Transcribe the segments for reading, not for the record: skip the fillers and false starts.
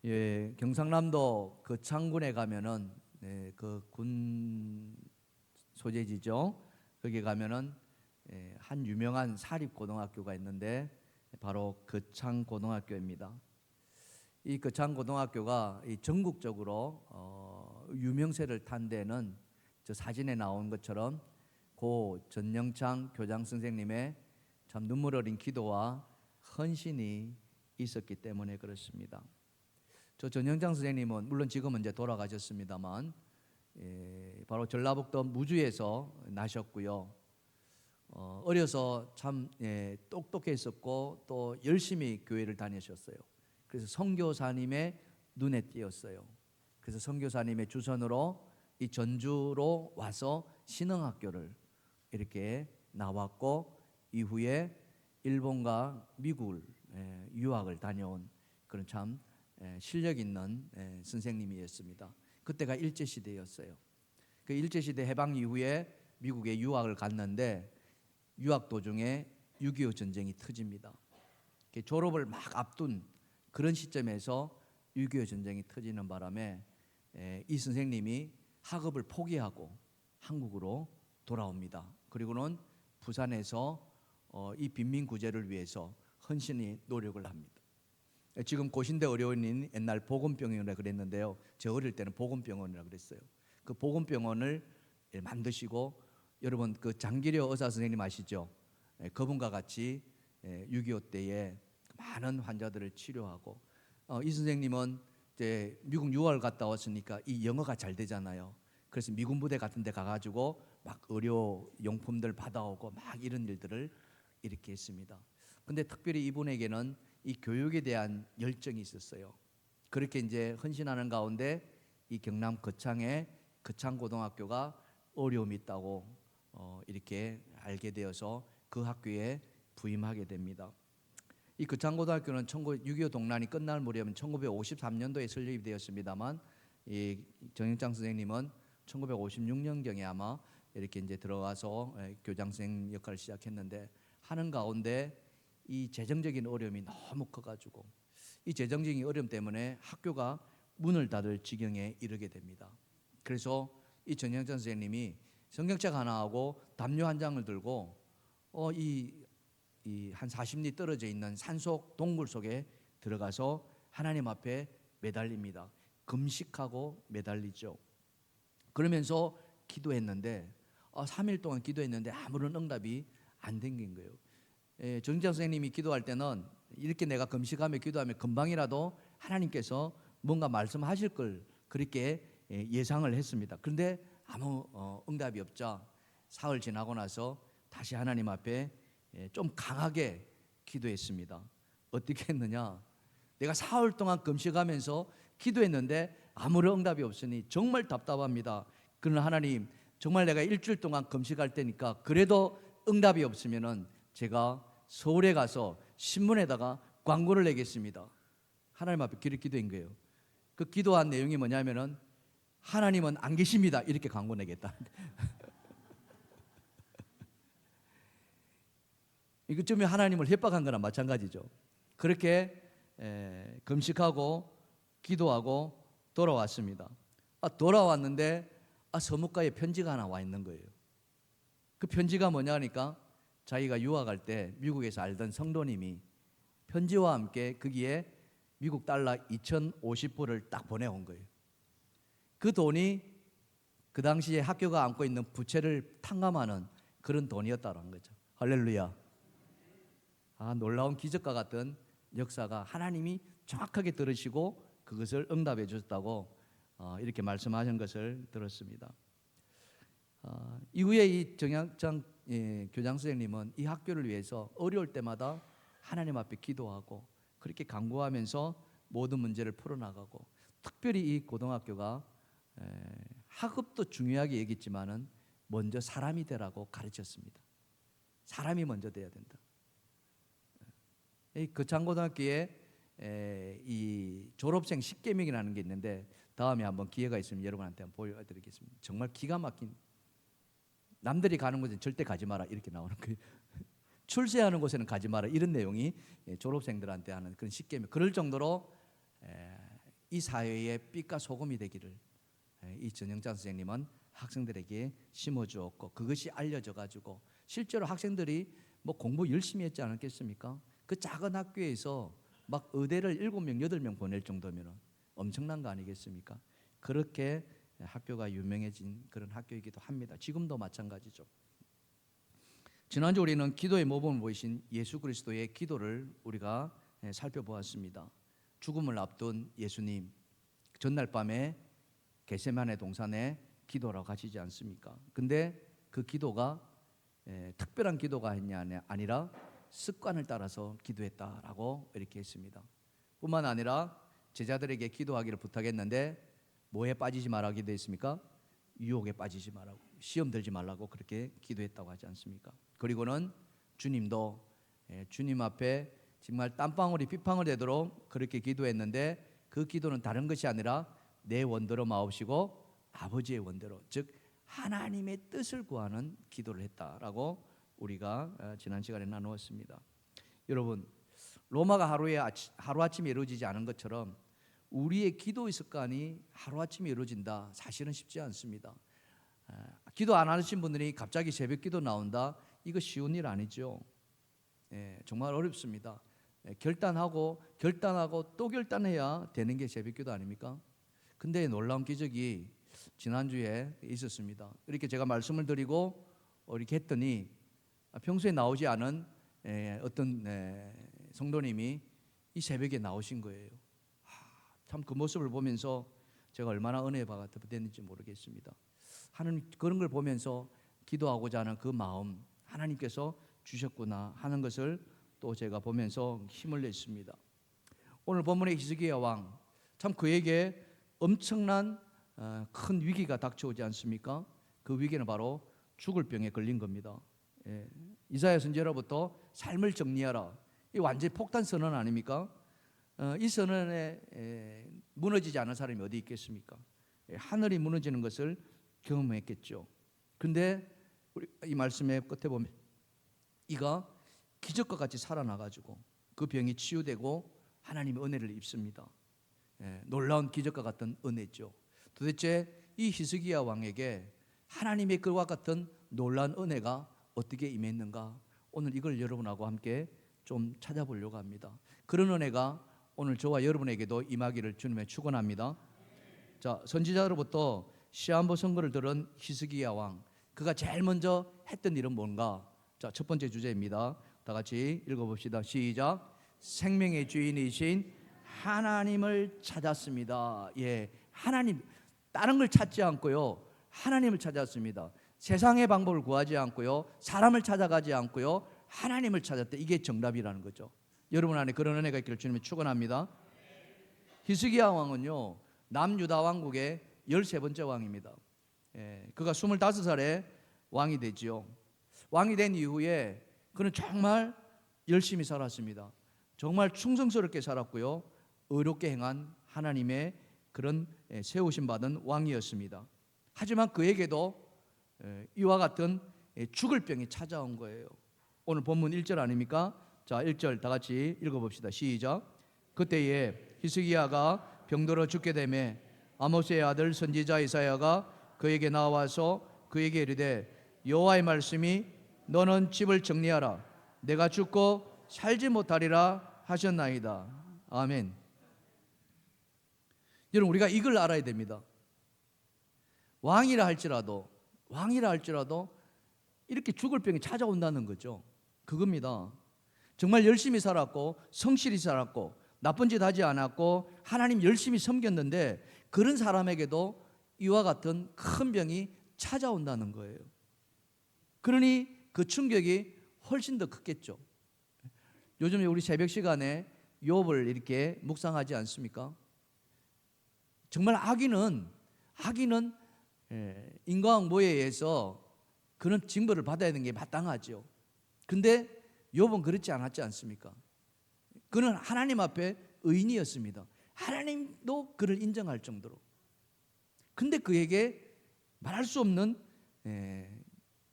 경상남도 거창군에 가면은 그 군 소재지죠. 거기 가면은 한 유명한 사립고등학교가 있는데 바로 거창고등학교입니다. 이 거창고등학교가 전국적으로 유명세를 탄 데는 저 사진에 나온 것처럼 고 전영창 교장 선생님의 참 눈물 어린 기도와 헌신이 있었기 때문에 그렇습니다. 저 전영창 선생님은 물론 지금은 이제 돌아가셨습니다만 바로 전라북도 무주에서 나셨고요. 어려서 참 똑똑했었고 또 열심히 교회를 다니셨어요. 그래서 선교사님의 눈에 띄었어요. 그래서 선교사님의 주선으로 이 전주로 와서 신흥학교를 이렇게 나왔고 이후에 일본과 미국을 유학을 다녀온 그런 참 실력 있는 선생님이었습니다. 그때가 일제시대였어요. 그 일제시대 해방 이후에 미국에 유학을 갔는데 유학 도중에 6.25 전쟁이 터집니다. 졸업을 막 앞둔 그런 시점에서 6.25 전쟁이 터지는 바람에 이 선생님이 학업을 포기하고 한국으로 돌아옵니다. 그리고는 부산에서 이 빈민 구제를 위해서 헌신히 노력을 합니다. 지금 고신대 의료원인 옛날 보건병원이라 그랬는데요. 제 어릴 때는 보건병원이라 그랬어요. 그 보건병원을 만드시고 여러분 그 장기려 의사 선생님 아시죠? 그분과 같이 6.25 때에 많은 환자들을 치료하고 이 선생님은 이제 미국 유학을 갔다 왔으니까 이 영어가 잘 되잖아요. 그래서 미군 부대 같은 데 가가지고 막 의료 용품들 받아오고 막 이런 일들을 이렇게 했습니다. 근데 특별히 이분에게는 이 교육에 대한 열정이 있었어요. 그렇게 이제 헌신하는 가운데 이 경남 거창에 거창고등학교가 어려움이 있다고 이렇게 알게 되어서 그 학교에 부임하게 됩니다. 이 거창고등학교는 6.25 동란이 끝날 무렵은 1953년도에 설립이 되었습니다만 이 정영창 선생님은 1956년경에 아마 이렇게 이제 들어가서 교장선생 역할을 시작했는데 하는 가운데 이 재정적인 어려움이 너무 커가지고 이 재정적인 어려움 때문에 학교가 문을 닫을 지경에 이르게 됩니다. 그래서 이 전영찬 선생님이 성경책 하나하고 담요 한 장을 들고 한 40리 떨어져 있는 산속 동굴 속에 들어가서 하나님 앞에 매달립니다. 금식하고 매달리죠. 그러면서 기도했는데 3일 동안 기도했는데 아무런 응답이 안 생긴 거예요. 정지장 선생님이 기도할 때는 이렇게 내가 금식하며 기도하면 금방이라도 하나님께서 뭔가 말씀하실 걸 그렇게 예상을 했습니다. 그런데 아무 응답이 없자 사흘 지나고 나서 다시 하나님 앞에 좀 강하게 기도했습니다. 어떻게 했느냐? 내가 사흘 동안 금식하면서 기도했는데 아무런 응답이 없으니 정말 답답합니다. 그러나 하나님 정말 내가 일주일 동안 금식할 테니까 그래도 응답이 없으면은 제가 서울에 가서 신문에다가 광고를 내겠습니다. 하나님 앞에 기도한 거예요. 그 기도한 내용이 뭐냐면은 하나님은 안 계십니다. 이렇게 광고 내겠다. 이것쯤에 하나님을 협박한 거나 마찬가지죠. 그렇게 금식하고 기도하고 돌아왔습니다. 돌아왔는데 서무가에 편지가 하나 와 있는 거예요. 그 편지가 뭐냐 하니까 자기가 유학할 때 미국에서 알던 성도님이 편지와 함께 거기에 미국 달러 2,050불을 딱 보내온 거예요. 그 돈이 그 당시에 학교가 안고 있는 부채를 탕감하는 그런 돈이었다는 거죠. 할렐루야. 놀라운 기적과 같은 역사가 하나님이 정확하게 들으시고 그것을 응답해 주셨다고 이렇게 말씀하신 것을 들었습니다. 이후에 이 정영창 교장 선생님은 이 학교를 위해서 어려울 때마다 하나님 앞에 기도하고 그렇게 간구하면서 모든 문제를 풀어나가고 특별히 이 고등학교가 학업도 중요하게 여겼지만은 먼저 사람이 되라고 가르쳤습니다. 사람이 먼저 돼야 된다. 이 거창고등학교에 이 졸업생 10계명이라는 게 있는데 다음에 한번 기회가 있으면 여러분한테 한번 보여드리겠습니다. 정말 기가 막힌, 남들이 가는 곳은 절대 가지 마라 이렇게 나오는 거예요. 출세하는 곳에는 가지 마라 이런 내용이 졸업생들한테 하는 그런 10계명. 그럴 정도로 이 사회의 빛과 소금이 되기를 이 전영찬 선생님은 학생들에게 심어주었고, 그것이 알려져 가지고 실제로 학생들이 뭐 공부 열심히 했지 않았겠습니까? 그 작은 학교에서 막 의대를 7명, 8명 보낼 정도면 엄청난 거 아니겠습니까? 그렇게 학교가 유명해진 그런 학교이기도 합니다. 지금도 마찬가지죠. 지난주 우리는 기도의 모범을 보이신 예수 그리스도의 기도를 우리가 살펴보았습니다. 죽음을 앞둔 예수님, 전날 밤에 겟세마네 동산에 기도라고 하시지 않습니까? 근데 그 기도가 특별한 기도가 아니라 습관을 따라서 기도했다라고 이렇게 했습니다. 뿐만 아니라 제자들에게 기도하기를 부탁했는데 뭐에 빠지지 말라고 기도했습니까? 유혹에 빠지지 말라고, 시험 들지 말라고 그렇게 기도했다고 하지 않습니까? 그리고는 주님도 주님 앞에 정말 땀방울이 핏방울 되도록 그렇게 기도했는데, 그 기도는 다른 것이 아니라 내 원대로 마옵시고 아버지의 원대로, 즉 하나님의 뜻을 구하는 기도를 했다라고 우리가 지난 시간에 나누었습니다. 여러분, 로마가 하루아침에 이루어지지 않은 것처럼 우리의 기도의 습관이 하루아침에 이루어진다, 사실은 쉽지 않습니다. 기도 안 하신 분들이 갑자기 새벽 기도 나온다, 이거 쉬운 일 아니죠. 정말 어렵습니다. 결단하고 또 결단해야 되는 게 새벽 기도 아닙니까? 근데 놀라운 기적이 지난주에 있었습니다. 이렇게 제가 말씀을 드리고 이렇게 했더니 평소에 나오지 않은 어떤 성도님이 이 새벽에 나오신 거예요. 참 그 모습을 보면서 제가 얼마나 은혜에 받았는지 모르겠습니다. 하나님, 그런 걸 보면서 기도하고자 하는 그 마음 하나님께서 주셨구나 하는 것을 또 제가 보면서 힘을 냈습니다. 오늘 본문의 히스기야 왕, 참 그에게 엄청난 큰 위기가 닥쳐오지 않습니까? 그 위기는 바로 죽을 병에 걸린 겁니다. 이사야 선지자로부터 삶을 정리하라, 이 완전히 폭탄 선언 아닙니까? 이 선언에 무너지지 않은 사람이 어디 있겠습니까? 하늘이 무너지는 것을 경험했겠죠. 그런데 우리 이 말씀의 끝에 보면 이가 기적과 같이 살아나가지고 그 병이 치유되고 하나님의 은혜를 입습니다. 놀라운 기적과 같은 은혜죠. 도대체 이 히스기야 왕에게 하나님의 그와 같은 놀라운 은혜가 어떻게 임했는가? 오늘 이걸 여러분하고 함께 좀 찾아보려고 합니다. 그런 은혜가 오늘 저와 여러분에게도 임하기를 주님의 축원합니다. 자, 선지자로부터 시한부 선고를 들은 히스기야 왕, 그가 제일 먼저 했던 일은 뭔가? 자, 첫 번째 주제입니다. 다 같이 읽어봅시다. 시작. 생명의 주인이신 하나님을 찾았습니다. 하나님, 다른 걸 찾지 않고요, 하나님을 찾았습니다. 세상의 방법을 구하지 않고요, 사람을 찾아가지 않고요, 하나님을 찾았다. 이게 정답이라는 거죠. 여러분 안에 그런 은혜가 있기를 주님이 축원합니다. 히스기야 왕은요, 남유다 왕국의 13번째 왕입니다. 그가 25살에 왕이 되지요. 왕이 된 이후에 그는 정말 열심히 살았습니다. 정말 충성스럽게 살았고요, 의롭게 행한 하나님의 그런 세우심 받은 왕이었습니다. 하지만 그에게도 이와 같은 죽을 병이 찾아온 거예요. 오늘 본문 1절 아닙니까? 자, 1절 다 같이 읽어봅시다. 시작. 그때에 히스기야가 병들어 죽게 되매 아모스의 아들 선지자 이사야가 그에게 나와서 그에게 이르되 여호와의 말씀이 너는 집을 정리하라, 내가 죽고 살지 못하리라 하셨나이다. 아멘. 여러분, 우리가 이걸 알아야 됩니다. 왕이라 할지라도 이렇게 죽을 병이 찾아온다는 거죠. 그겁니다. 정말 열심히 살았고 성실히 살았고 나쁜 짓 하지 않았고 하나님 열심히 섬겼는데 그런 사람에게도 이와 같은 큰 병이 찾아온다는 거예요. 그러니 그 충격이 훨씬 더 크겠죠. 요즘에 우리 새벽 시간에 욥을 이렇게 묵상하지 않습니까? 정말 악인은 인과응보에 의해서 그런 징벌을 받아야 되는 게 마땅하죠. 근데 욥은 그렇지 않았지 않습니까? 그는 하나님 앞에 의인이었습니다. 하나님도 그를 인정할 정도로. 근데 그에게 말할 수 없는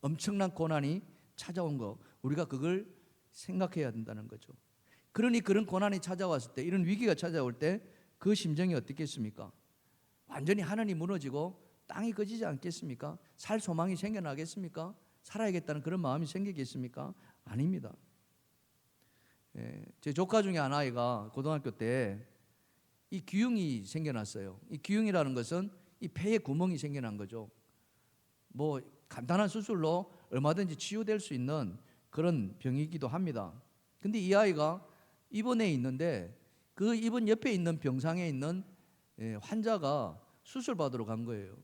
엄청난 고난이 찾아온 거, 우리가 그걸 생각해야 된다는 거죠. 그러니 그런 고난이 찾아왔을 때, 이런 위기가 찾아올 때 그 심정이 어떻겠습니까? 완전히 하늘이 무너지고 땅이 꺼지지 않겠습니까? 살 소망이 생겨나겠습니까? 살아야겠다는 그런 마음이 생기겠습니까? 아닙니다. 제 조카 중에 한 아이가 고등학교 때 이 기흉이 생겨났어요. 이 기흉이라는 것은 이 폐에 구멍이 생겨난 거죠. 뭐 간단한 수술로 얼마든지 치유될 수 있는 그런 병이기도 합니다. 근데 이 아이가 입원해 있는데 그 입원 옆에 있는 병상에 있는 환자가 수술 받으러 간 거예요.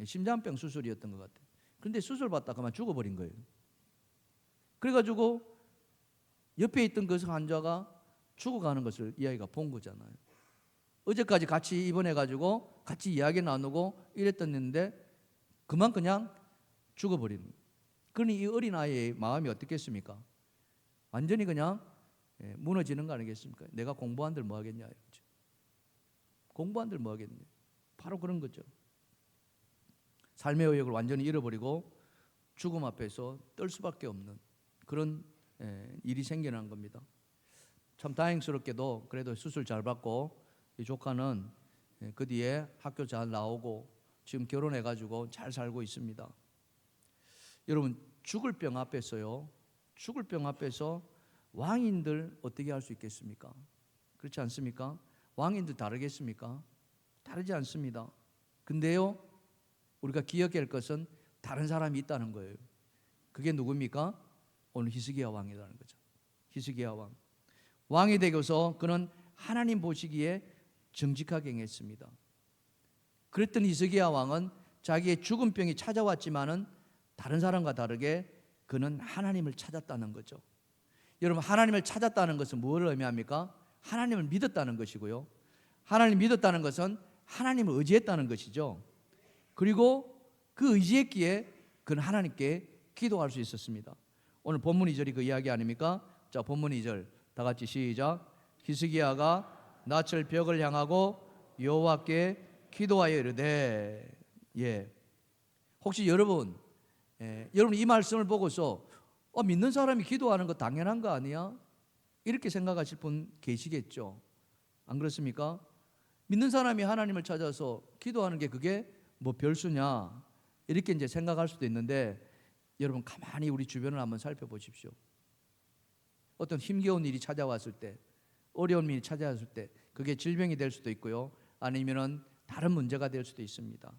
심장병 수술이었던 것 같아요. 그런데 수술 받다가 그만 죽어버린 거예요. 그래가지고 옆에 있던 그 환자가 죽어가는 것을 이 아이가 본 거잖아요. 어제까지 같이 입원해가지고 같이 이야기 나누고 이랬었는데 그만 그냥 죽어버리는 거예요. 그러니 이 어린아이의 마음이 어떻겠습니까? 완전히 그냥 무너지는 거 아니겠습니까? 내가 공부한들 뭐 하겠냐 이거죠. 공부한들 뭐 하겠냐. 바로 그런 거죠. 삶의 의욕을 완전히 잃어버리고 죽음 앞에서 떨 수밖에 없는 그런 일이 생겨난 겁니다. 참 다행스럽게도 그래도 수술 잘 받고 이 조카는 그 뒤에 학교 잘 나오고 지금 결혼해가지고 잘 살고 있습니다. 여러분, 죽을 병 앞에서요, 죽을 병 앞에서 왕인들 어떻게 할 수 있겠습니까? 그렇지 않습니까? 왕인들 다르겠습니까? 다르지 않습니다. 근데요, 우리가 기억해야 할 것은 다른 사람이 있다는 거예요. 그게 누굽니까? 오늘 히스기야 왕이라는 거죠. 히스기야 왕. 왕이 되고서 그는 하나님 보시기에 정직하게 행했습니다. 그랬던 히스기야 왕은 자기의 죽은 병이 찾아왔지만은 다른 사람과 다르게 그는 하나님을 찾았다는 거죠. 여러분, 하나님을 찾았다는 것은 무엇을 의미합니까? 하나님을 믿었다는 것이고요. 하나님을 믿었다는 것은 하나님을 의지했다는 것이죠. 그리고 그 의지했기에 그는 하나님께 기도할 수 있었습니다. 오늘 본문 2절이 그 이야기 아닙니까? 자, 본문 2절 다 같이 시작. 히스기야가 낯을 벽을 향하고 여호와께 기도하여 이르되. 혹시 여러분 이 말씀을 보고서 믿는 사람이 기도하는 거 당연한 거 아니야? 이렇게 생각하실 분 계시겠죠. 안 그렇습니까? 믿는 사람이 하나님을 찾아서 기도하는 게 그게 뭐 별수냐 이렇게 이제 생각할 수도 있는데, 여러분 가만히 우리 주변을 한번 살펴보십시오. 어떤 힘겨운 일이 찾아왔을 때, 어려운 일이 찾아왔을 때, 그게 질병이 될 수도 있고요, 아니면은 다른 문제가 될 수도 있습니다.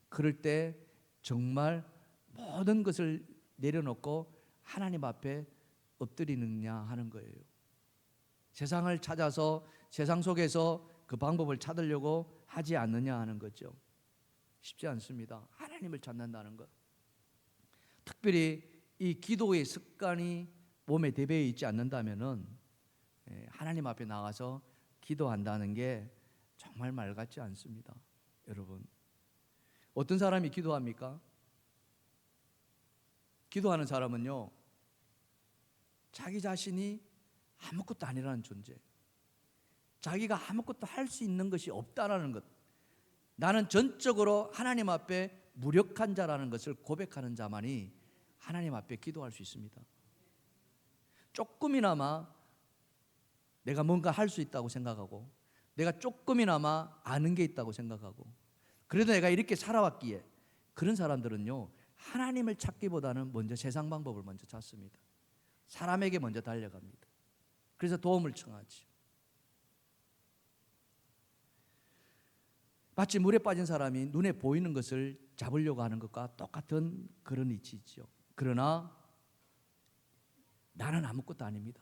그럴 때 정말 모든 것을 내려놓고 하나님 앞에 엎드리느냐 하는 거예요. 세상을 찾아서 세상 속에서 그 방법을 찾으려고 하지 않느냐 하는 거죠. 쉽지 않습니다. 하나님을 찾는다는 것. 특별히 이 기도의 습관이 몸에 대배해 있지 않는다면은 하나님 앞에 나가서 기도한다는 게 정말 말 같지 않습니다. 여러분, 어떤 사람이 기도합니까? 기도하는 사람은요, 자기 자신이 아무것도 아니라는 존재, 자기가 아무것도 할 수 있는 것이 없다라는 것, 나는 전적으로 하나님 앞에 무력한 자라는 것을 고백하는 자만이 하나님 앞에 기도할 수 있습니다. 조금이나마 내가 뭔가 할 수 있다고 생각하고, 내가 조금이나마 아는 게 있다고 생각하고, 그래도 내가 이렇게 살아왔기에, 그런 사람들은요, 하나님을 찾기보다는 먼저 세상 방법을 먼저 찾습니다. 사람에게 먼저 달려갑니다. 그래서 도움을 청하지. 마치 물에 빠진 사람이 눈에 보이는 것을 잡으려고 하는 것과 똑같은 그런 이치죠. 그러나 나는 아무것도 아닙니다.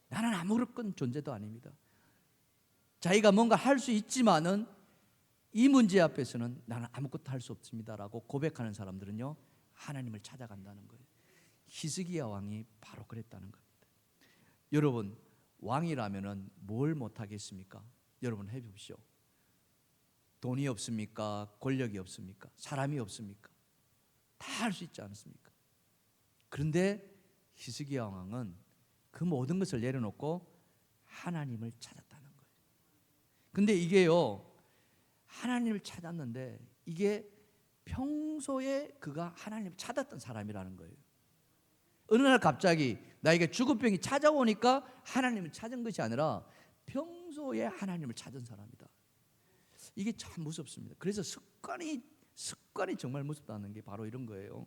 나는 아무런 존재도 아닙니다. 자기가 뭔가 할 수 있지만은 이 문제 앞에서는 나는 아무것도 할 수 없습니다라고 고백하는 사람들은요, 하나님을 찾아간다는 거예요. 히스기야 왕이 바로 그랬다는 겁니다. 여러분, 왕이라면은 뭘 못하겠습니까? 여러분 해보십시오. 돈이 없습니까? 권력이 없습니까? 사람이 없습니까? 다 할 수 있지 않습니까? 그런데 히스기야 왕은 그 모든 것을 내려놓고 하나님을 찾았다는 거예요. 근데 이게요, 하나님을 찾았는데 이게 평소에 그가 하나님을 찾았던 사람이라는 거예요. 어느 날 갑자기 나에게 죽은 병이 찾아오니까 하나님을 찾은 것이 아니라 평소에 하나님을 찾은 사람이다. 이게 참 무섭습니다. 그래서 습관이 정말 무섭다는 게 바로 이런 거예요.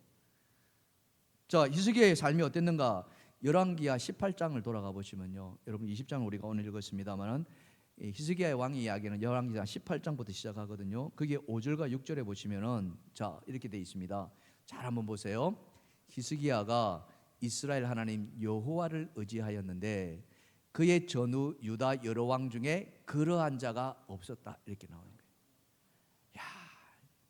자, 히스기야의 삶이 어땠는가? 열왕기하 18장을 돌아가 보시면요, 여러분 20장을 우리가 오늘 읽었습니다만은 히스기야의 왕의 이야기는 열왕기하 18장부터 시작하거든요. 그게 5절과 6절에 보시면은 자, 이렇게 돼 있습니다. 잘 한번 보세요. 히스기야가 이스라엘 하나님 여호와를 의지하였는데 그의 전후 유다 여러 왕 중에 그러한 자가 없었다, 이렇게 나오는 거예요. 야,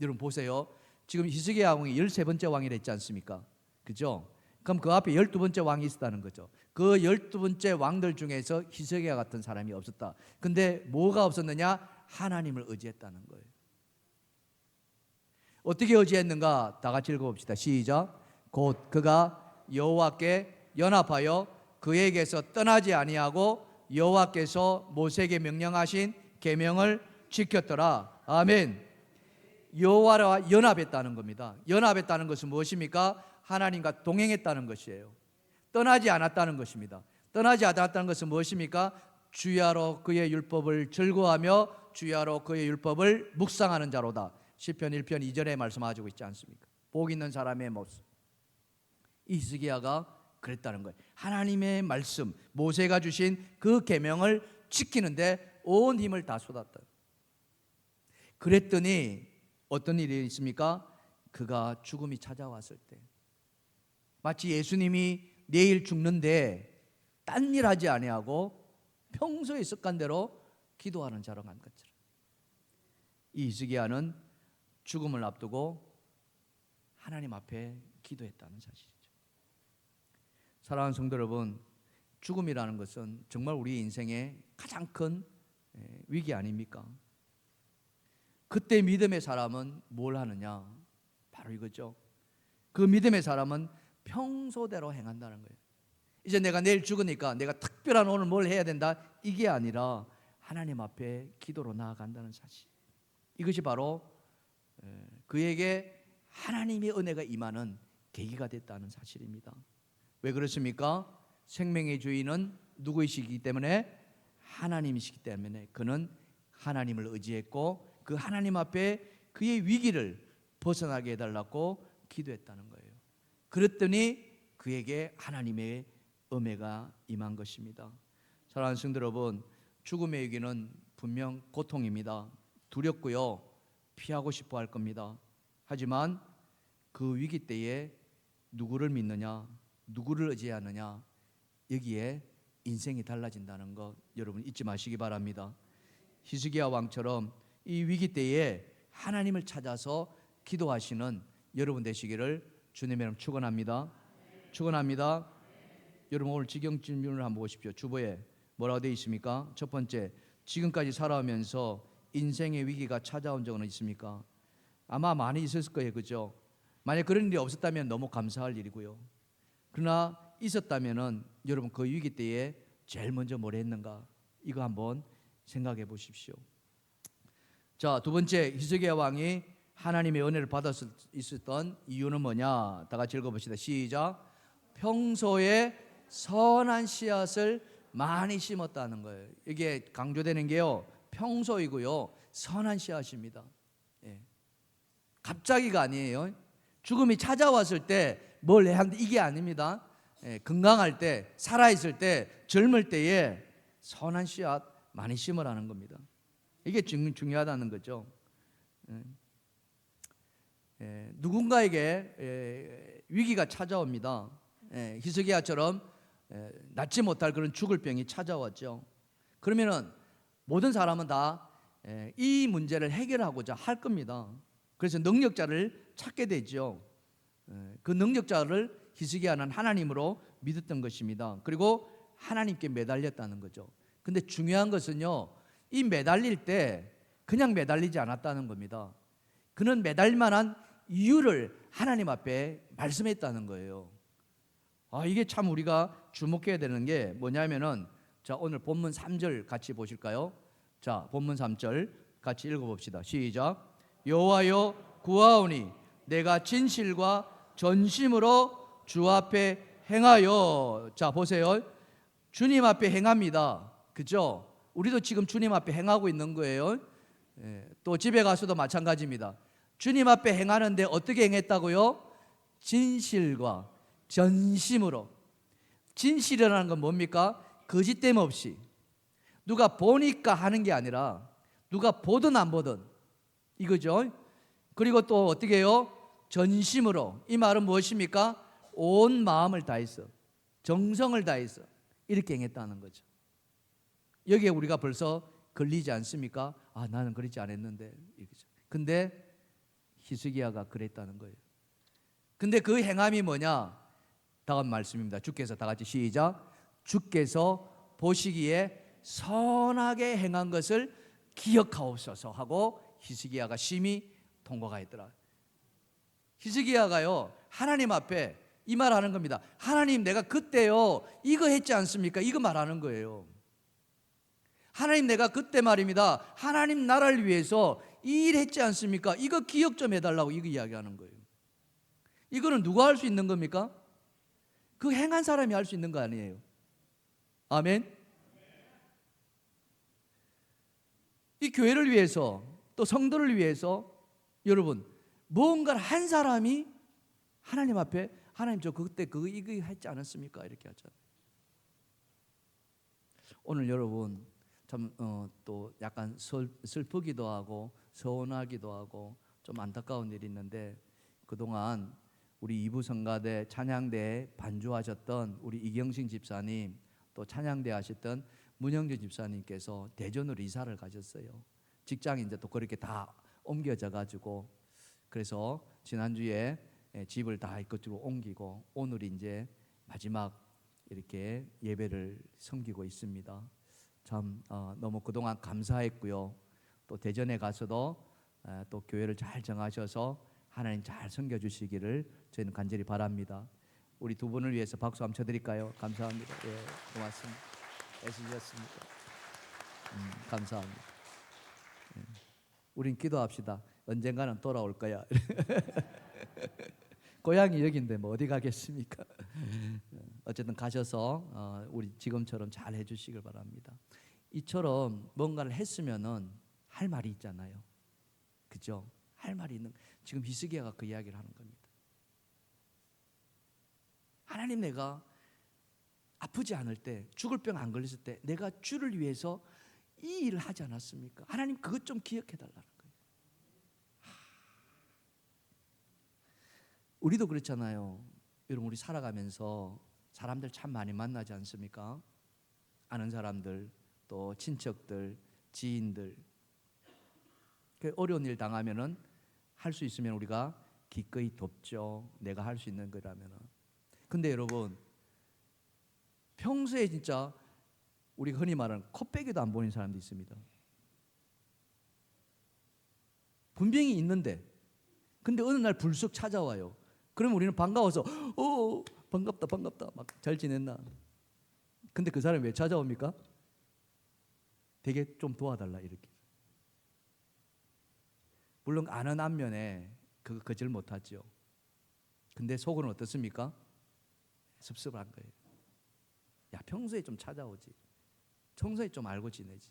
여러분 보세요. 지금 히스기야 왕이 13번째 왕이라 했지 않습니까? 그죠? 그럼 그 앞에 12번째 왕이 있었다는 거죠. 그 12번째 왕들 중에서 히스기야 같은 사람이 없었다. 근데 뭐가 없었느냐? 하나님을 의지했다는 거예요. 어떻게 의지했는가? 다 같이 읽어봅시다. 시작. 곧 그가 여호와께 연합하여 그에게서 떠나지 아니하고 여호와께서 모세에게 명령하신 계명을 지켰더라. 아멘. 여호와와 연합했다는 겁니다. 연합했다는 것은 무엇입니까? 하나님과 동행했다는 것이에요. 떠나지 않았다는 것입니다. 떠나지 않았다는 것은 무엇입니까? 주야로 그의 율법을 즐거워하며 주야로 그의 율법을 묵상하는 자로다. 시편 1편 2절에 말씀하시고 있지 않습니까? 복 있는 사람의 모습. 히스기야가 그랬다는 거예요. 하나님의 말씀, 모세가 주신 그 계명을 지키는데 온 힘을 다 쏟았다. 그랬더니 어떤 일이 있습니까? 그가 죽음이 찾아왔을 때, 마치 예수님이 내일 죽는데 딴 일 하지 아니하고 평소의 습관대로 기도하는 자로 간 것처럼, 이 히스기야는 죽음을 앞두고 하나님 앞에 기도했다는 사실이죠. 사랑하는 성도 여러분, 죽음이라는 것은 정말 우리 인생의 가장 큰 위기 아닙니까? 그때 믿음의 사람은 뭘 하느냐? 바로 이거죠. 그 믿음의 사람은 평소대로 행한다는 거예요. 이제 내가 내일 죽으니까 내가 특별한 오늘 뭘 해야 된다, 이게 아니라 하나님 앞에 기도로 나아간다는 사실. 이것이 바로 그에게 하나님의 은혜가 임하는 계기가 됐다는 사실입니다. 왜 그렇습니까? 생명의 주인은 누구이시기 때문에? 하나님이시기 때문에 그는 하나님을 의지했고 그 하나님 앞에 그의 위기를 벗어나게 해달라고 기도했다는 거예요. 그랬더니 그에게 하나님의 은혜가 임한 것입니다. 사랑하는 성도 여러분, 죽음의 위기는 분명 고통입니다. 두렵고요, 피하고 싶어 할 겁니다. 하지만 그 위기 때에 누구를 믿느냐, 누구를 의지하느냐, 여기에 인생이 달라진다는 것 여러분 잊지 마시기 바랍니다. 히스기야 왕처럼 이 위기 때에 하나님을 찾아서 기도하시는 여러분 되시기를 주님의 이름으로 축원합니다. 축원합니다. 여러분 오늘 직영 질문을 한번 보십시오. 주보에 뭐라고 되어 있습니까? 첫 번째, 지금까지 살아오면서 인생의 위기가 찾아온 적은 있습니까? 아마 많이 있었을 거예요. 그죠? 만약 그런 일이 없었다면 너무 감사할 일이고요. 그러나 있었다면은 여러분 그 위기 때에 제일 먼저 뭘 했는가? 이거 한번 생각해 보십시오. 자, 두 번째, 히스기야 왕이 하나님의 은혜를 받았을 있었던 이유는 뭐냐? 다 같이 읽어봅시다. 시작. 평소에 선한 씨앗을 많이 심었다는 거예요. 이게 강조되는 게요, 평소이고요, 선한 씨앗입니다. 예. 갑자기가 아니에요. 죽음이 찾아왔을 때 뭘 해야 하는데 이게 아닙니다. 예. 건강할 때, 살아있을 때, 젊을 때에 선한 씨앗 많이 심으라는 겁니다. 이게 중요하다는 거죠. 누군가에게 위기가 찾아옵니다. 히스기야처럼 낫지 못할 그런 죽을 병이 찾아왔죠. 그러면은 모든 사람은 다 이 문제를 해결하고자 할 겁니다. 그래서 능력자를 찾게 되죠. 그 능력자를 히스기야는 하나님으로 믿었던 것입니다. 그리고 하나님께 매달렸다는 거죠. 근데 중요한 것은요, 이 매달릴 때 그냥 매달리지 않았다는 겁니다. 그는 매달릴 만한 이유를 하나님 앞에 말씀했다는 거예요. 이게 참 우리가 주목해야 되는 게 뭐냐면은, 자, 오늘 본문 3절 같이 보실까요? 자, 본문 3절 같이 읽어봅시다. 시작. 여호와여 구하오니 내가 진실과 전심으로 주 앞에 행하여. 자, 보세요. 주님 앞에 행합니다. 그죠? 우리도 지금 주님 앞에 행하고 있는 거예요. 또 집에 가서도 마찬가지입니다. 주님 앞에 행하는데 어떻게 행했다고요? 진실과 전심으로. 진실이라는 건 뭡니까? 거짓됨 없이, 누가 보니까 하는 게 아니라 누가 보든 안 보든 이거죠. 그리고 또 어떻게 해요? 전심으로. 이 말은 무엇입니까? 온 마음을 다해서, 정성을 다해서 이렇게 행했다는 거죠. 여기에 우리가 벌써 걸리지 않습니까? 아, 나는 그렇지 않았는데. 근데 히스기야가 그랬다는 거예요. 근데 그 행함이 뭐냐? 다음 말씀입니다. 주께서 다 같이 시작. 주께서 보시기에 선하게 행한 것을 기억하옵소서 하고 히스기야가 심히 통곡하였더라. 히스기야가요, 하나님 앞에 이 말하는 겁니다. 하나님, 내가 그때요 이거 했지 않습니까? 이거 말하는 거예요. 하나님, 내가 그때 말입니다, 하나님 나라를 위해서 이 일 했지 않습니까? 이거 기억 좀 해달라고 이거 이야기하는 거예요. 이거는 누가 할 수 있는 겁니까? 그 행한 사람이 할 수 있는 거 아니에요. 아멘. 이 교회를 위해서, 또 성도를 위해서 여러분 무언가를 한 사람이 하나님 앞에, 하나님 저 그때 이거 했지 않았습니까? 이렇게 하잖아요. 오늘 여러분 참 또 약간 슬프기도 하고 서운하기도 하고 좀 안타까운 일이 있는데, 그동안 우리 이부성가대 찬양대에 반주하셨던 우리 이경신 집사님, 또 찬양대 하셨던 문영재 집사님께서 대전으로 이사를 가셨어요. 직장이 이제 또 그렇게 다 옮겨져 가지고, 그래서 지난주에 집을 다 이것저것 옮기고 오늘 이제 마지막 이렇게 예배를 섬기고 있습니다. 참 너무 그동안 감사했고요. 또 대전에 가서도 또 교회를 잘 정하셔서 하나님 잘 섬겨주시기를 저희는 간절히 바랍니다. 우리 두 분을 위해서 박수 한번 쳐드릴까요? 감사합니다. 예, 고맙습니다. 애쓰셨습니다. 감사합니다. 예. 우린 기도합시다. 언젠가는 돌아올 거야. 고향이 여기인데 뭐 어디 가겠습니까? 어쨌든 가셔서 우리 지금처럼 잘 해주시길 바랍니다. 이처럼 뭔가를 했으면은 할 말이 있잖아요. 그죠? 할 말이 있는, 지금 히스기야가 그 이야기를 하는 겁니다. 하나님, 내가 아프지 않을 때, 죽을 병 안 걸렸을 때 내가 주를 위해서 이 일을 하지 않았습니까? 하나님, 그것 좀 기억해 달라는 거예요. 우리도 그렇잖아요. 여러분, 우리 살아가면서 사람들 참 많이 만나지 않습니까? 아는 사람들, 또 친척들, 지인들. 어려운 일 당하면은 할 수 있으면 우리가 기꺼이 돕죠. 내가 할 수 있는 거라면은. 근데 여러분, 평소에 진짜 우리가 흔히 말하는 코빼기도 안 보는 사람도 있습니다. 분명히 있는데, 근데 어느 날 불쑥 찾아와요. 그러면 우리는 반가워서 반갑다 막 잘 지냈나. 근데 그 사람이 왜 찾아옵니까? 되게 좀 도와달라 이렇게. 물론 아는 안면에 그 거절 못하죠. 근데 속은 어떻습니까? 섭섭한 거예요. 야, 평소에 좀 찾아오지, 평소에 좀 알고 지내지.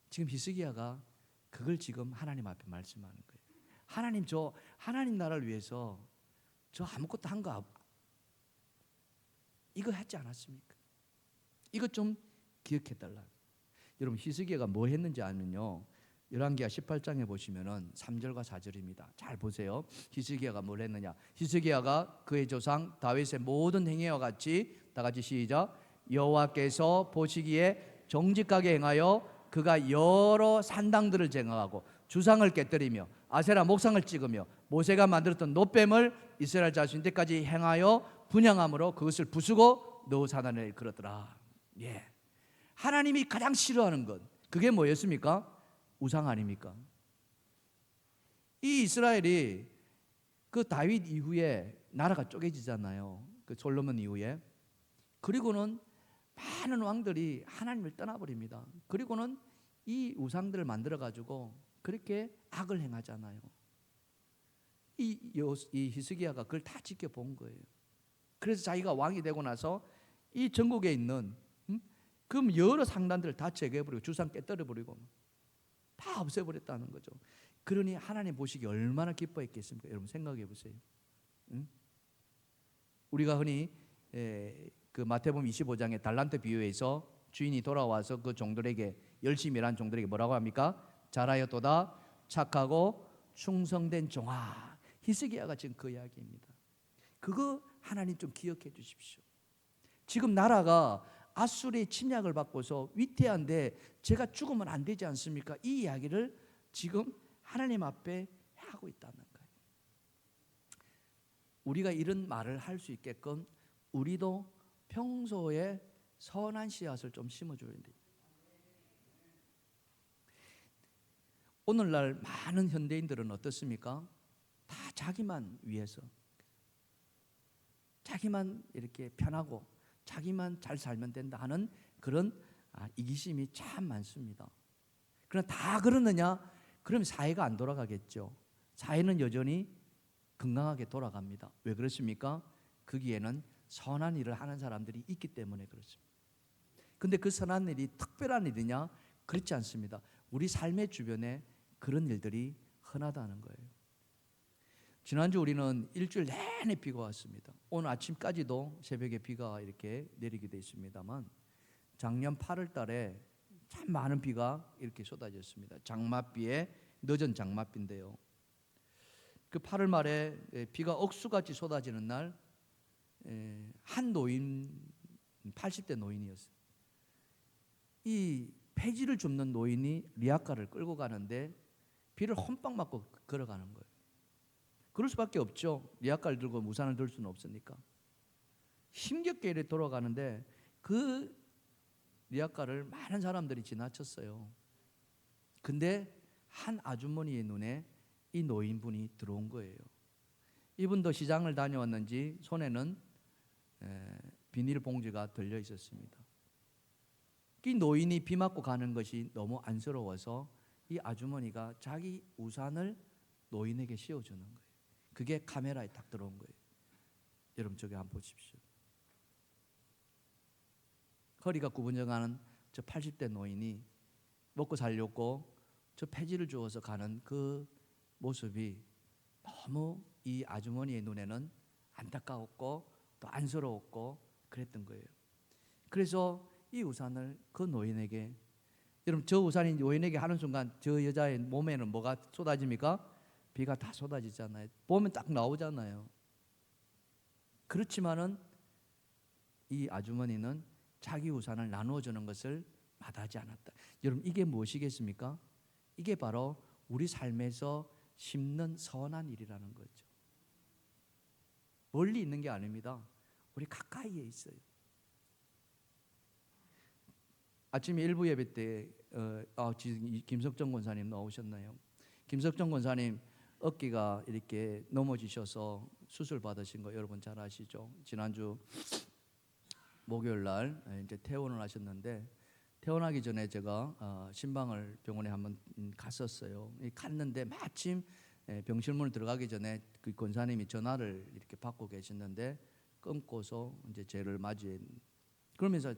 지금 히스기야가 그걸 지금 하나님 앞에 말씀하는 거예요. 하나님, 저 하나님 나라를 위해서 저 아무것도 한 거 이거 했지 않았습니까? 이거 좀 기억해 달라. 여러분, 히스기야가 뭐 했는지 아면요, 열왕기하 18장에 보시면은 3절과 4절입니다. 잘 보세요. 히스기야가 뭘 했느냐? 히스기야가 그의 조상 다윗의 모든 행위와 같이, 다 같이 시작. 여호와께서 보시기에 정직하게 행하여 그가 여러 산당들을 제거하고 주상을 깨뜨리며 아세라 목상을 찍으며 모세가 만들었던 노뱀을 이스라엘 자손 때까지 행하여 분향함으로 그것을 부수고 너사단을 일컬었더라. 예. 하나님이 가장 싫어하는 것, 그게 뭐였습니까? 우상 아닙니까? 이 이스라엘이 그 다윗 이후에 나라가 쪼개지잖아요. 그 솔로몬 이후에. 그리고는 많은 왕들이 하나님을 떠나버립니다. 그리고는 이 우상들을 만들어 가지고 그렇게 악을 행하잖아요. 이 히스기야가 그걸 다 지켜본 거예요. 그래서 자기가 왕이 되고 나서 이 전국에 있는 그럼 여러 상단들을 다 제거해버리고 주상 깨뜨려버리고 다 없애버렸다는 거죠. 그러니 하나님 보시기 얼마나 기뻐했겠습니까? 여러분 생각해 보세요. 응? 우리가 흔히 그 마태복음 25장의 달란트 비유에서 주인이 돌아와서 그 종들에게 열심히 일한 종들에게 뭐라고 합니까? 잘하였도다 착하고 충성된 종아. 히스기야가 지금 그 이야기입니다. 그거 하나님 좀 기억해 주십시오. 지금 나라가 아수르의 침략을 받고서 위태한데 제가 죽으면 안 되지 않습니까? 이 이야기를 지금 하나님 앞에 하고 있다는 거예요. 우리가 이런 말을 할 수 있게끔 우리도 평소에 선한 씨앗을 좀 심어줘야 돼요. 오늘날 많은 현대인들은 어떻습니까? 다 자기만 위해서, 자기만 이렇게 편하고 자기만 잘 살면 된다 하는 그런 이기심이 참 많습니다. 그러나 다 그러느냐? 그럼 사회가 안 돌아가겠죠. 사회는 여전히 건강하게 돌아갑니다. 왜 그렇습니까? 거기에는 선한 일을 하는 사람들이 있기 때문에 그렇습니다. 근데 그 선한 일이 특별한 일이냐? 그렇지 않습니다. 우리 삶의 주변에 그런 일들이 흔하다는 거예요. 지난주 우리는 일주일 내내 비가 왔습니다. 오늘 아침까지도 새벽에 비가 이렇게 내리기도 했습니다만 작년 8월 달에 참 많은 비가 이렇게 쏟아졌습니다. 장맛비에 늦은 장맛비인데요. 그 8월 말에 비가 억수같이 쏟아지는 날 한 노인, 80대 노인이었어요. 이 폐지를 줍는 노인이 리아카를 끌고 가는데 비를 홈빵 맞고 걸어가는 거예요. 그럴 수밖에 없죠. 리아카를 들고 우산을 들 수는 없으니까. 힘겹게 이렇게 돌아가는데 그 리아카를 많은 사람들이 지나쳤어요. 근데 한 아주머니의 눈에 이 노인분이 들어온 거예요. 이분도 시장을 다녀왔는지 손에는 비닐봉지가 들려 있었습니다. 이 노인이 비 맞고 가는 것이 너무 안쓰러워서 이 아주머니가 자기 우산을 노인에게 씌워주는 거예요. 그게 카메라에 딱 들어온 거예요. 여러분 저기 한번 보십시오. 허리가 구부정하는 저 80대 노인이 먹고 살려고 저 폐지를 주워서 가는 그 모습이 너무 이 아주머니의 눈에는 안타까웠고 또 안쓰러웠고 그랬던 거예요. 그래서 이 우산을 그 노인에게, 여러분 저 우산이 노인에게 하는 순간 저 여자의 몸에는 뭐가 쏟아집니까? 비가 다 쏟아지잖아요. 보면 딱 나오잖아요. 그렇지만은 이 아주머니는 자기 우산을 나누어 주는 것을 마다하지 않았다. 여러분 이게 무엇이겠습니까? 이게 바로 우리 삶에서 심는 선한 일이라는 거죠. 멀리 있는 게 아닙니다. 우리 가까이에 있어요. 아침에 일부 예배 때 지금 김석정 권사님 나오셨나요? 김석정 권사님 어깨가 이렇게 넘어지셔서 수술 받으신 거 여러분 잘 아시죠? 지난주 목요일 날 이제 퇴원을 하셨는데 퇴원하기 전에 제가 신방을 병원에 한번 갔었어요. 갔는데 마침 병실문을 들어가기 전에 그 권사님이 전화를 이렇게 받고 계셨는데 끊고서 이제 저를 맞이해 그러면서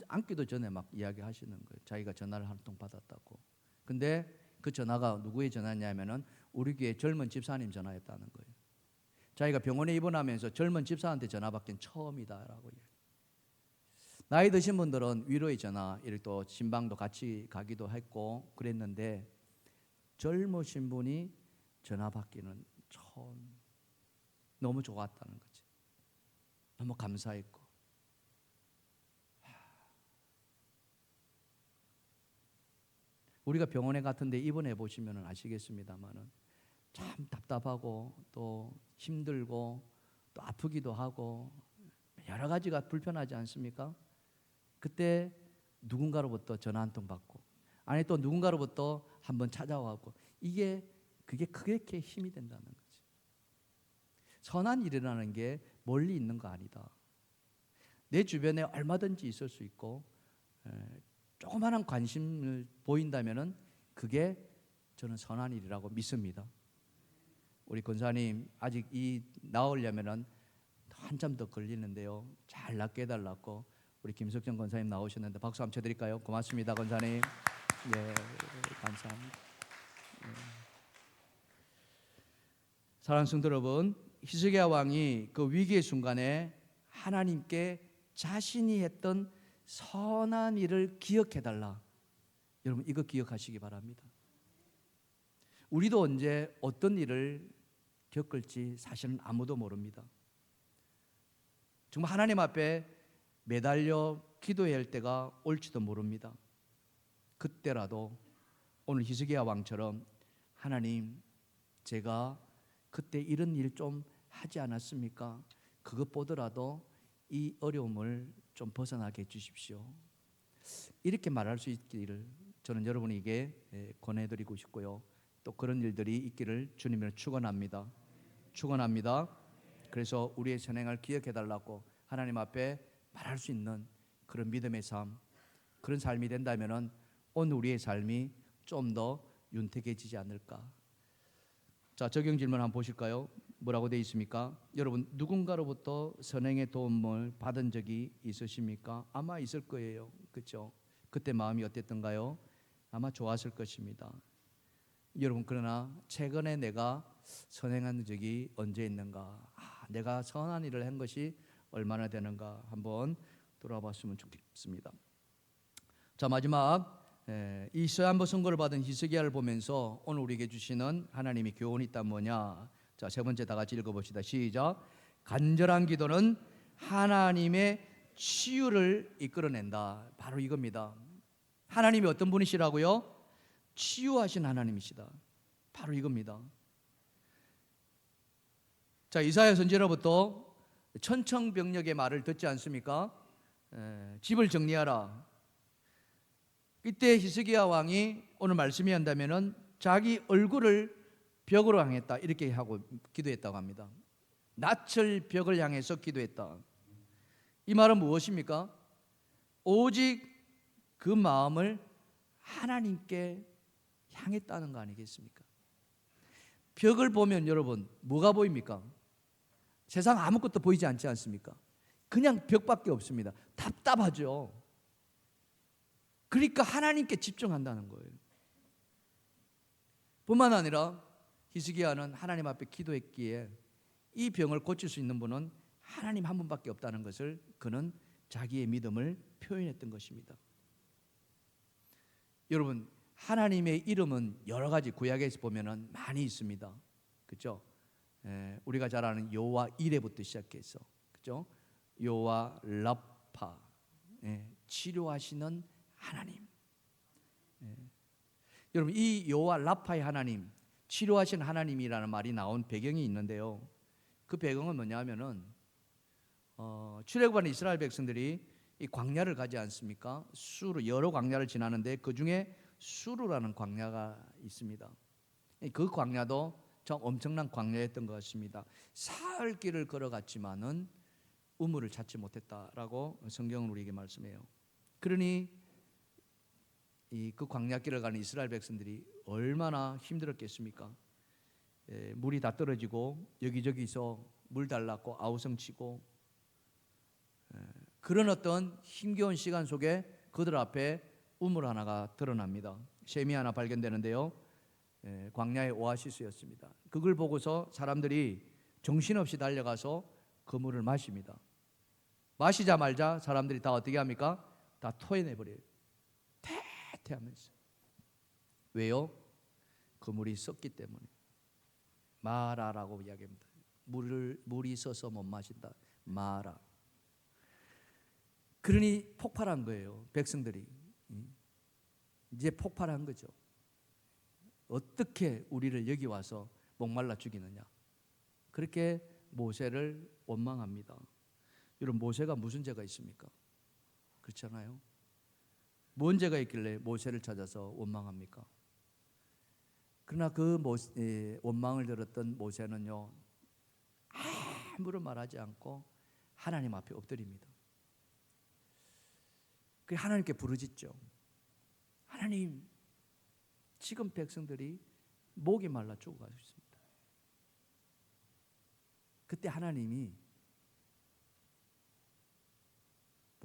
앉기도 전에 막 이야기하시는 거예요. 자기가 전화를 한 통 받았다고. 근데 그 전화가 누구의 전화냐면은 우리 교회 젊은 집사님 전화였다는 거예요. 자기가 병원에 입원하면서 젊은 집사한테 전화 받긴 처음이다라고. 나이 드신 분들은 위로의 전화, 이렇게 또 신방도 같이 가기도 했고 그랬는데 젊으신 분이 전화 받기는 처음. 너무 좋았다는 거지. 너무 감사했고. 우리가 병원에 같은데 입원해 보시면 아시겠습니다만은 참 답답하고 또 힘들고 또 아프기도 하고 여러 가지가 불편하지 않습니까? 그때 누군가로부터 전화 한 통 받고 아니 또 누군가로부터 한번 찾아와고 그게 그렇게 힘이 된다는 거지. 선한 일이라는 게 멀리 있는 거 아니다. 내 주변에 얼마든지 있을 수 있고 조그마한 관심을 보인다면은 그게 저는 선한 일이라고 믿습니다. 우리 권사님 아직 나으려면은 한참 더 걸리는데요. 잘 낫게 해달라고 우리 김석정 권사님 나오셨는데 박수 한번 쳐드릴까요? 고맙습니다, 권사님. 예, 감사합니다. 사랑하는 성도 여러분, 히스기야 왕이 그 위기의 순간에 하나님께 자신이 했던 선한 일을 기억해달라. 여러분, 이거 기억하시기 바랍니다. 우리도 언제 어떤 일을 겪을지 사실은 아무도 모릅니다. 정말 하나님 앞에 매달려 기도해야 할 때가 올지도 모릅니다. 그때라도 오늘 히스기야 왕처럼 하나님, 제가 그때 이런 일 좀 하지 않았습니까? 그것 보더라도 이 어려움을 좀 벗어나게 해주십시오. 이렇게 말할 수 있기를 저는 여러분에게 권해드리고 싶고요. 또 그런 일들이 있기를 주님을 축원합니다. 축원합니다. 그래서 우리의 선행을 기억해달라고 하나님 앞에 말할 수 있는 그런 믿음의 삶, 그런 삶이 된다면 오늘 우리의 삶이 좀 더 윤택해지지 않을까. 자, 적용 질문 한번 보실까요? 뭐라고 되어 있습니까? 여러분, 누군가로부터 선행의 도움을 받은 적이 있으십니까? 아마 있을 거예요. 그렇죠? 그때 마음이 어땠던가요? 아마 좋았을 것입니다. 여러분, 그러나 최근에 내가 선행한 적이 언제 있는가? 내가 선한 일을 한 것이 얼마나 되는가 한번 돌아봤으면 좋겠습니다. 자, 마지막 이 서한부 선고를 받은 히스기야를 보면서 오늘 우리에게 주시는 하나님의 교훈이 있다면 뭐냐? 자, 세 번째 다 같이 읽어봅시다. 시작. 간절한 기도는 하나님의 치유를 이끌어낸다. 바로 이겁니다. 하나님이 어떤 분이시라고요? 치유하신 하나님이시다. 바로 이겁니다. 자, 이사야 선지자로부터 천청병력의 말을 듣지 않습니까? 집을 정리하라. 이때 히스기야 왕이 오늘 말씀이 한다면은 자기 얼굴을 벽으로 향했다 이렇게 하고 기도했다고 합니다. 낯을 벽을 향해서 기도했다. 이 말은 무엇입니까? 오직 그 마음을 하나님께 향했다는 거 아니겠습니까? 벽을 보면 여러분 뭐가 보입니까? 세상 아무것도 보이지 않지 않습니까? 그냥 벽밖에 없습니다. 답답하죠. 그러니까 하나님께 집중한다는 거예요. 뿐만 아니라 히스기야는 하나님 앞에 기도했기에 이 병을 고칠 수 있는 분은 하나님 한 분밖에 없다는 것을 그는 자기의 믿음을 표현했던 것입니다. 여러분, 하나님의 이름은 여러 가지 구약에서 보면은 많이 있습니다. 그렇죠? 우리가 잘 아는 여호와 이레부터 시작해서, 그렇죠? 여호와 라파, 치료하시는 하나님. 여러분, 이 여호와 라파의 하나님, 치료하신 하나님이라는 말이 나온 배경이 있는데요. 그 배경은 뭐냐면은 출애굽한 이스라엘 백성들이 이 광야를 가지 않습니까? 수르, 여러 광야를 지나는데 그 중에 수르라는 광야가 있습니다. 그 광야도 참 엄청난 광야였던 것 같습니다. 사흘 길을 걸어갔지만은 우물을 찾지 못했다라고 성경은 우리에게 말씀해요. 그러니 그 광야길을 가는 이스라엘 백성들이 얼마나 힘들었겠습니까? 물이 다 떨어지고 여기저기서 물 달랐고 아우성치고 그런 어떤 힘겨운 시간 속에 그들 앞에 우물 하나가 드러납니다. 샘이 하나 발견되는데요. 광야의 오아시스였습니다. 그걸 보고서 사람들이 정신없이 달려가서 그 물을 마십니다. 마시자마자 사람들이 다 어떻게 합니까? 다 토해내버려요. 태태하면서. 왜요? 그 물이 썩기 때문에. 마라라고 이야기합니다. 물이 써서 못 마신다. 마라. 그러니 폭발한 거예요. 백성들이. 이제 폭발한 거죠. 어떻게 우리를 여기 와서 목말라 죽이느냐. 그렇게 모세를 원망합니다. 여러분, 모세가 무슨 죄가 있습니까? 그렇잖아요. 뭔 죄가 있길래 모세를 찾아서 원망합니까? 그러나 그 원망을 들었던 모세는요, 아무런 말하지 않고 하나님 앞에 엎드립니다. 그 하나님께 부르짖죠. 하나님, 지금 백성들이 목이 말라 죽어가고 있습니다. 그때 하나님이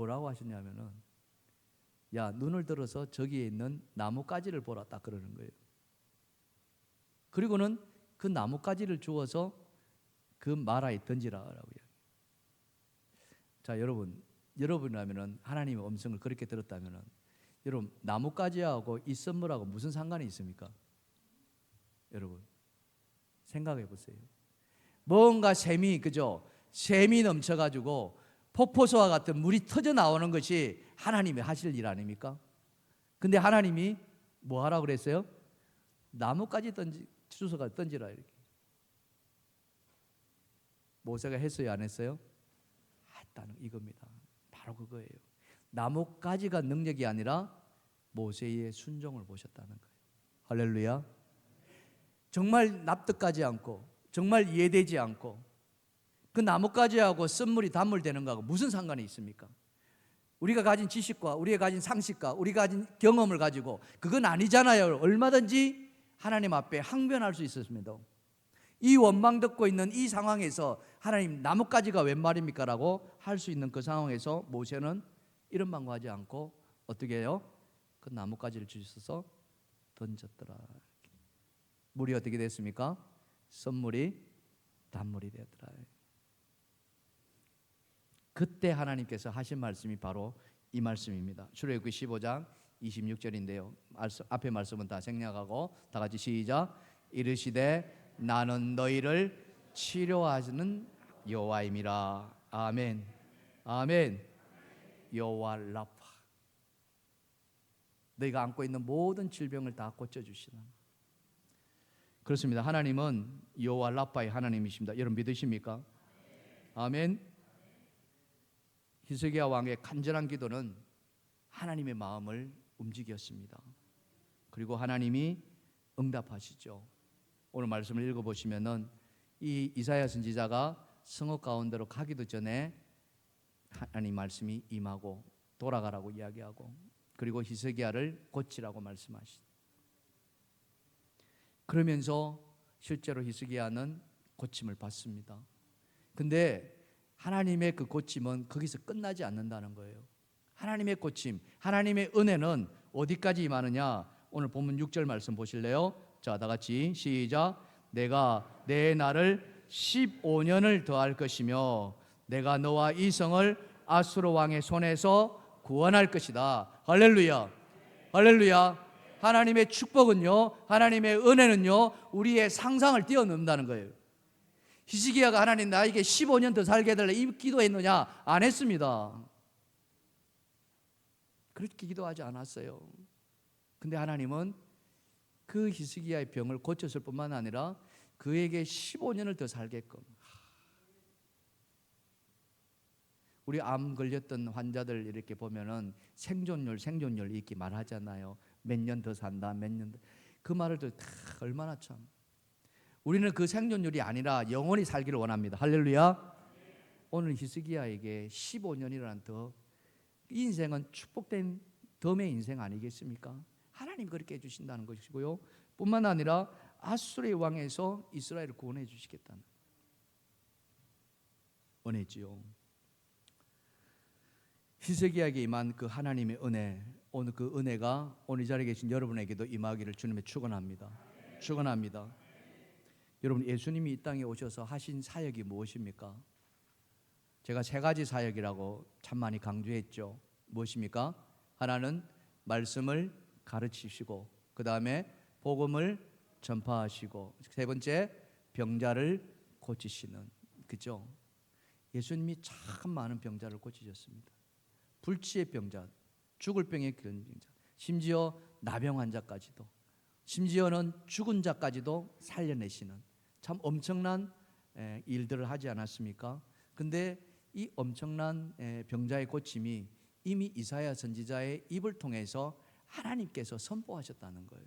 뭐라고 하셨냐면은 야, 눈을 들어서 저기에 있는 나뭇가지를 보라, 딱 그러는 거예요. 그리고는 그 나뭇가지를 주워서 그 마라에 던지라라고 이야기해요. 자, 여러분이라면은 하나님의 음성을 그렇게 들었다면은 여러분, 나뭇가지하고 이 선물하고 무슨 상관이 있습니까? 여러분 생각해 보세요. 뭔가 샘이, 그죠? 샘이 넘쳐가지고 폭포수와 같은 물이 터져 나오는 것이 하나님이 하실 일 아닙니까? 근데 하나님이 뭐 하라고 그랬어요? 나뭇가지 주워가 던지라, 이렇게. 모세가 했어요, 안 했어요? 했다는 이겁니다. 바로 그거예요. 나뭇가지가 능력이 아니라 모세의 순종을 보셨다는 거예요. 할렐루야. 정말 납득하지 않고 정말 이해되지 않고 그 나뭇가지하고 쓴물이 단물되는 거하고 무슨 상관이 있습니까? 우리가 가진 지식과 우리가 가진 상식과 우리가 가진 경험을 가지고 그건 아니잖아요. 얼마든지 하나님 앞에 항변할 수 있었습니다. 이 원망 듣고 있는 이 상황에서 하나님, 나뭇가지가 웬 말입니까? 라고 할 수 있는 그 상황에서 모세는 이런 방법하지 않고 어떻게 해요? 그 나뭇가지를 주셔서 던졌더라. 물이 어떻게 됐습니까? 선물이 단물이 되었더라. 그때 하나님께서 하신 말씀이 바로 이 말씀입니다. 출애굽기 15장 26절인데요. 앞에 말씀은 다 생략하고 다 같이 시작. 이르시되 나는 너희를 치료하시는 여호와임이라. 아멘. 아멘. 여호와 라파. 너희가 안고 있는 모든 질병을 다 고쳐주시는. 그렇습니다. 하나님은 여호와 라파의 하나님이십니다. 여러분 믿으십니까? 아멘. 히스기야 왕의 간절한 기도는 하나님의 마음을 움직였습니다. 그리고 하나님이 응답하시죠. 오늘 말씀을 읽어보시면은 이 이사야 선지자가 성읍 가운데로 가기도 전에 하나님 말씀이 임하고 돌아가라고 이야기하고 그리고 히스기야를 고치라고 말씀하시죠. 그러면서 실제로 히스기야는 고침을 받습니다. 근데 하나님의 그 고침은 거기서 끝나지 않는다는 거예요. 하나님의 고침, 하나님의 은혜는 어디까지 임하느냐? 오늘 본문 6절 말씀 보실래요? 자, 다 같이 시작. 내가 내 날을 15년을 더할 것이며 내가 너와 이 성을 아수르 왕의 손에서 구원할 것이다. 할렐루야. 할렐루야. 하나님의 축복은요, 하나님의 은혜는요, 우리의 상상을 뛰어넘는다는 거예요. 히스기야가 하나님 나에게 15년 더 살게 해달라 이 기도했느냐? 안 했습니다. 그렇게 기도하지 않았어요. 근데 하나님은 그 히스기야의 병을 고쳤을 뿐만 아니라 그에게 15년을 더 살게끔. 우리 암 걸렸던 환자들 이렇게 보면은 생존율 이렇게 말하잖아요. 몇 년 더 산다, 몇 년 더. 그 말을 다 얼마나 참. 우리는 그 생존율이 아니라 영원히 살기를 원합니다. 할렐루야. 오늘 히스기야에게 15년이라는 더, 이 인생은 축복된 덤의 인생 아니겠습니까? 하나님 그렇게 해주신다는 것이고요. 뿐만 아니라 아수르의 왕에서 이스라엘을 구원해 주시겠다는 은혜지요. 히스기야에게 임한 그 하나님의 은혜, 오늘 그 은혜가 오늘 이 자리에 계신 여러분에게도 임하기를 주님의 축원합니다. 축원합니다. 여러분, 예수님이 이 땅에 오셔서 하신 사역이 무엇입니까? 제가 세 가지 사역이라고 참 많이 강조했죠. 무엇입니까? 하나는 말씀을 가르치시고, 그 다음에 복음을 전파하시고, 세 번째 병자를 고치시는, 그죠? 예수님이 참 많은 병자를 고치셨습니다. 불치의 병자, 죽을 병에 걸린 병자, 심지어 나병 환자까지도, 심지어는 죽은 자까지도 살려내시는 참 엄청난 일들을 하지 않았습니까? 근데 이 엄청난 병자의 고침이 이미 이사야 선지자의 입을 통해서 하나님께서 선포하셨다는 거예요.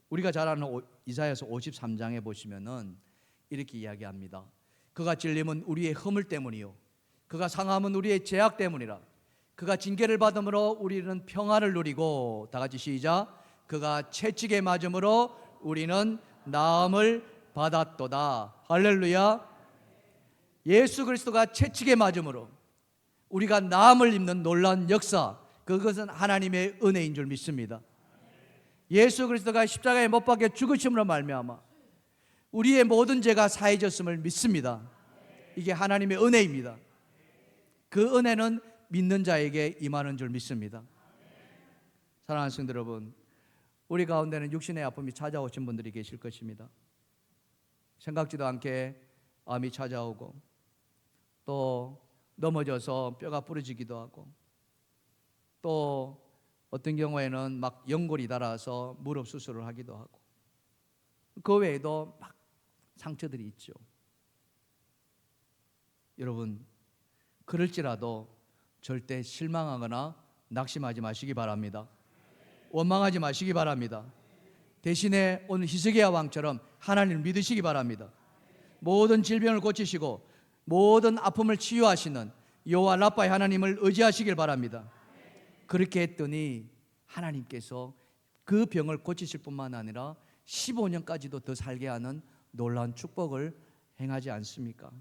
우리가 잘 아는 이사야서 53장에 보시면은 이렇게 이야기합니다. 그가 찔림은 우리의 허물 때문이요, 그가 상함은 우리의 죄악 때문이라. 그가 징계를 받음으로 우리는 평안을 누리고, 다 같이 시작. 그가 채찍에 맞음으로 우리는 나음을 받았도다. 할렐루야. 예수 그리스도가 채찍에 맞음으로 우리가 남을 입는 놀라운 역사, 그것은 하나님의 은혜인 줄 믿습니다. 예수 그리스도가 십자가에 못 박혀 죽으심으로 말미암아 우리의 모든 죄가 사해졌음을 믿습니다. 이게 하나님의 은혜입니다. 그 은혜는 믿는 자에게 임하는 줄 믿습니다. 사랑하는 성도 여러분, 우리 가운데는 육신의 아픔이 찾아오신 분들이 계실 것입니다. 생각지도 않게 암이 찾아오고 또 넘어져서 뼈가 부러지기도 하고 또 어떤 경우에는 막 연골이 닳아서 무릎 수술을 하기도 하고 그 외에도 막 상처들이 있죠. 여러분, 그럴지라도 절대 실망하거나 낙심하지 마시기 바랍니다. 원망하지 마시기 바랍니다. 대신에 오늘 히스기야 왕처럼 하나님을 믿으시기 바랍니다. 모든 질병을 고치시고 모든 아픔을 치유하시는 여호와 라파의 하나님을 의지하시길 바랍니다. 그렇게 했더니 하나님께서 그 병을 고치실 뿐만 아니라 15년까지도 더 살게 하는 놀라운 축복을 행하지 않습니까?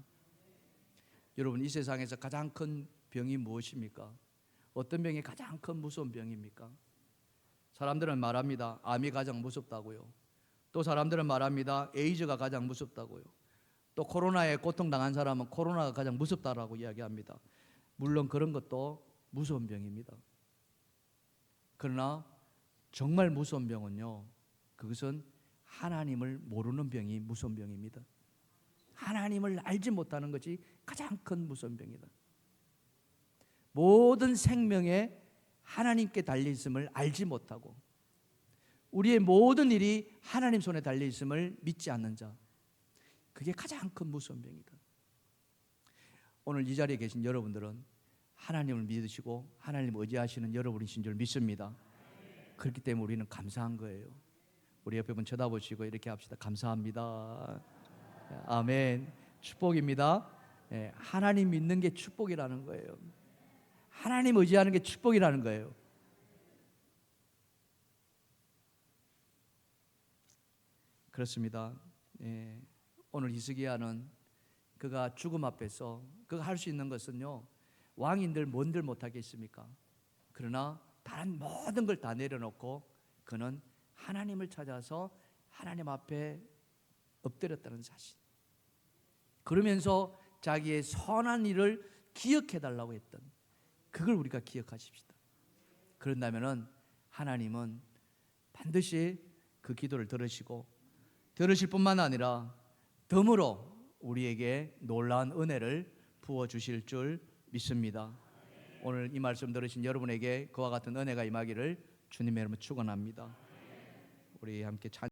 여러분, 이 세상에서 가장 큰 병이 무엇입니까? 어떤 병이 가장 큰 무서운 병입니까? 사람들은 말합니다. 암이 가장 무섭다고요. 또 사람들은 말합니다. 에이즈가 가장 무섭다고요. 또 코로나에 고통당한 사람은 코로나가 가장 무섭다라고 이야기합니다. 물론 그런 것도 무서운 병입니다. 그러나 정말 무서운 병은요, 그것은 하나님을 모르는 병이 무서운 병입니다. 하나님을 알지 못하는 것이 가장 큰 무서운 병이다. 모든 생명에 하나님께 달려 있음을 알지 못하고 우리의 모든 일이 하나님 손에 달려 있음을 믿지 않는 자, 그게 가장 큰 무서운 병이다. 오늘 이 자리에 계신 여러분들은 하나님을 믿으시고 하나님을 의지하시는 여러분이신 줄 믿습니다. 그렇기 때문에 우리는 감사한 거예요. 우리 옆에 분 쳐다보시고 이렇게 합시다. 감사합니다. 아멘. 축복입니다. 하나님 믿는 게 축복이라는 거예요. 하나님 의지하는 게 축복이라는 거예요. 그렇습니다. 오늘 히스기야는 그가 죽음 앞에서 그가 할 수 있는 것은요, 왕인들 뭔들 못하겠습니까? 그러나 다른 모든 걸 다 내려놓고 그는 하나님을 찾아서 하나님 앞에 엎드렸다는 사실, 그러면서 자기의 선한 일을 기억해달라고 했던 그걸 우리가 기억하십시다. 그런다면 하나님은 반드시 그 기도를 들으실 뿐만 아니라 덤으로 우리에게 놀라운 은혜를 부어주실 줄 믿습니다. 오늘 이 말씀 들으신 여러분에게 그와 같은 은혜가 임하기를 주님의 이름으로 축원합니다. 우리 함께 찬